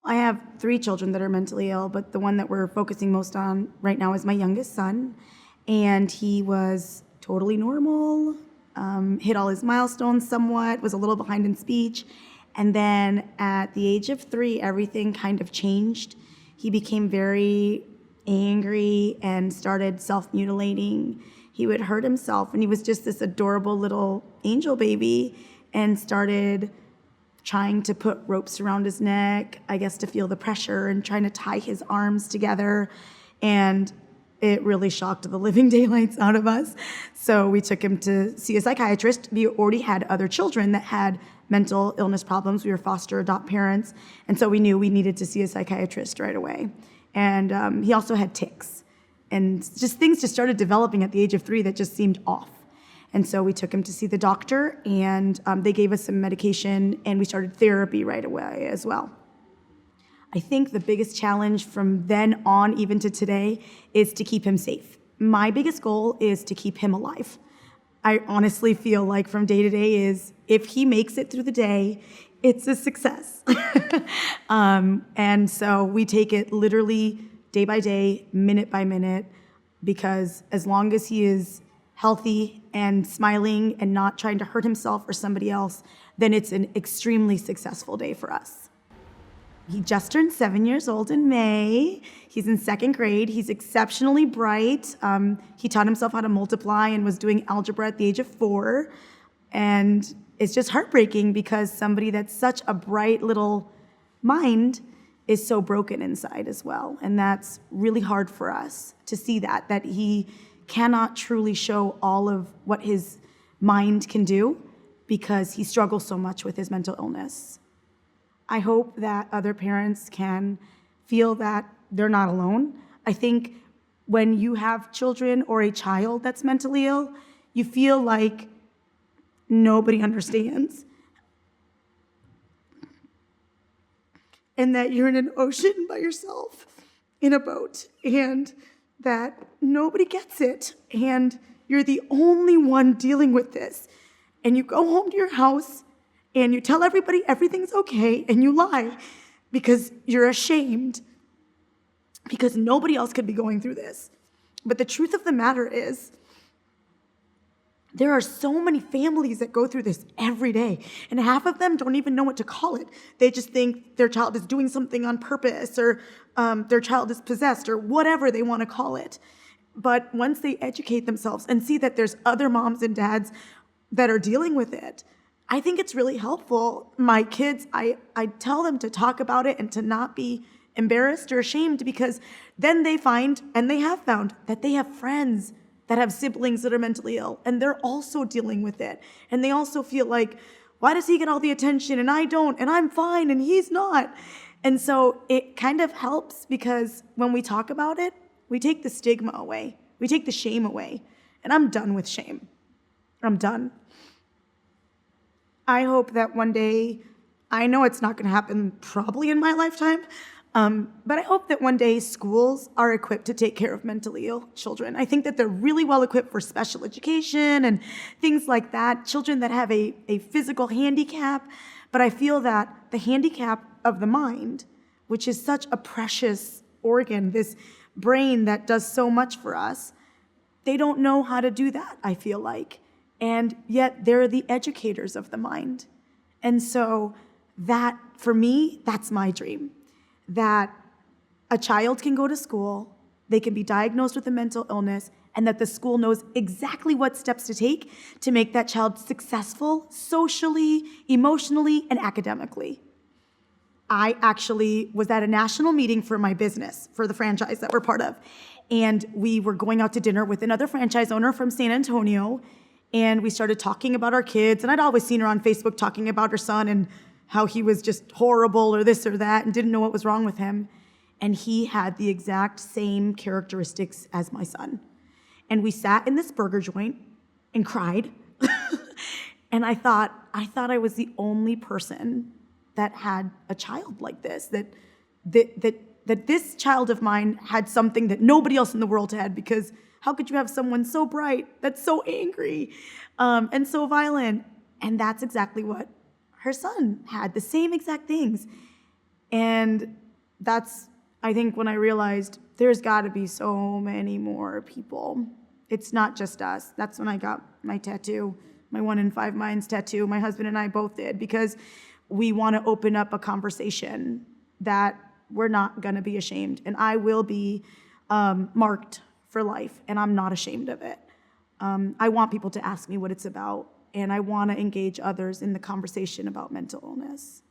I have three children that are mentally ill, but the one that we're focusing most on right now is my youngest son. And he was totally normal, hit all his milestones somewhat, was a little behind in speech. And then at the age of 3, everything kind of changed. He became very angry and started self-mutilating. He would hurt himself, and he was just this adorable little angel baby, and started trying to put ropes around his neck, I guess to feel the pressure, and trying to tie his arms together. And it really shocked the living daylights out of us. So we took him to see a psychiatrist. We already had other children that had mental illness problems. We were foster adopt parents. And so we knew we needed to see a psychiatrist right away. And he also had tics. And just things just started developing at the age of 3 that just seemed off. And so we took him to see the doctor, and they gave us some medication, and we started therapy right away as well. I think the biggest challenge from then on, even to today, is to keep him safe. My biggest goal is to keep him alive. I honestly feel like from day to day is if he makes it through the day, it's a success. And so we take it literally day by day, minute by minute, because as long as he is healthy and smiling and not trying to hurt himself or somebody else, then it's an extremely successful day for us. He just turned 7 years old in May. He's in 2nd grade. He's exceptionally bright. He taught himself how to multiply and was doing algebra at the age of 4. And it's just heartbreaking because somebody that's such a bright little mind is so broken inside as well. And that's really hard for us to see that he cannot truly show all of what his mind can do because he struggles so much with his mental illness. I hope that other parents can feel that they're not alone. I think when you have children or a child that's mentally ill, you feel like nobody understands. And that you're in an ocean by yourself in a boat, and that nobody gets it, and you're the only one dealing with this. And you go home to your house and you tell everybody everything's okay, and you lie because you're ashamed because nobody else could be going through this. But the truth of the matter is, there are so many families that go through this every day, and half of them don't even know what to call it. They just think their child is doing something on purpose, or their child is possessed, or whatever they want to call it. But once they educate themselves and see that there's other moms and dads that are dealing with it, I think it's really helpful. My kids, I tell them to talk about it and to not be embarrassed or ashamed, because then they find, and they have found, that they have friends that have siblings that are mentally ill, and they're also dealing with it. And they also feel like, why does he get all the attention and I don't, and I'm fine and he's not? And so it kind of helps, because when we talk about it, we take the stigma away. We take the shame away. And I'm done with shame. I'm done. I hope that one day, I know it's not gonna happen probably in my lifetime, but I hope that one day schools are equipped to take care of mentally ill children. I think that they're really well equipped for special education and things like that, children that have a physical handicap. But I feel that the handicap of the mind, which is such a precious organ, this brain that does so much for us, they don't know how to do that, I feel like. And yet they're the educators of the mind. And so that, for me, that's my dream. That a child can go to school, they can be diagnosed with a mental illness, and that the school knows exactly what steps to take to make that child successful socially, emotionally, and academically. I actually was at a national meeting for my business, for the franchise that we're part of. And we were going out to dinner with another franchise owner from San Antonio, and we started talking about our kids. And I'd always seen her on Facebook talking about her son and how he was just horrible or this or that and didn't know what was wrong with him. And he had the exact same characteristics as my son. And we sat in this burger joint and cried. And I thought I was the only person that had a child like this, that this child of mine had something that nobody else in the world had, because how could you have someone so bright that's so angry and so violent? And that's exactly what her son had, the same exact things. And that's, I think, when I realized there's got to be so many more people. It's not just us. That's when I got my tattoo, my 1 in 5 minds tattoo. My husband and I both did, because we want to open up a conversation that we're not going to be ashamed. And I will be marked for life, and I'm not ashamed of it. I want people to ask me what it's about, and I want to engage others in the conversation about mental illness.